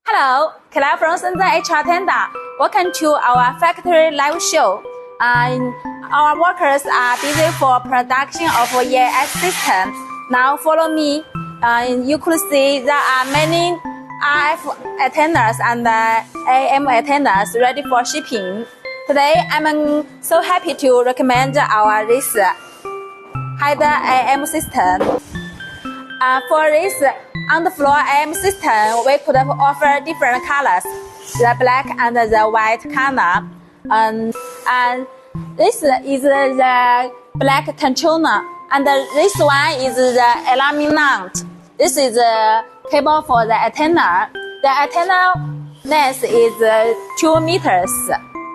Hello, Claire from Shenzhen HR Tenda. Welcome to our factory live show. Our workers are busy for production of EAS system. Now follow me. You could see there are many RF antennas and AM antennas ready for shipping. Today, I'm so happy to recommend our this hidden AM system. For this on-the-floor AM system, we could offer different colors, the black and the white color. And this is the black controller, and this one is the alarming mount. This is the cable for the antenna. The antenna length is 2 meters.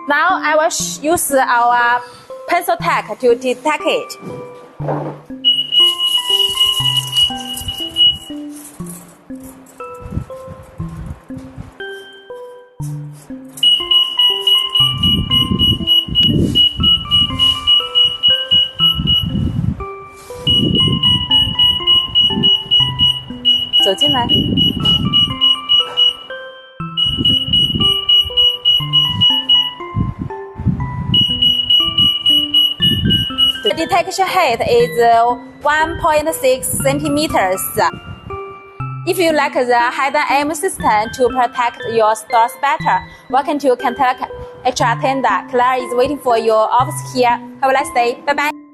Now I will use our pencil tag to detect it.走进来。The detection height is 1.6 centimeters. If you like the hidden AM system to protect your stores better, welcome to contact HR Tenda. Claire is waiting for your office here. Have a nice day. Bye bye.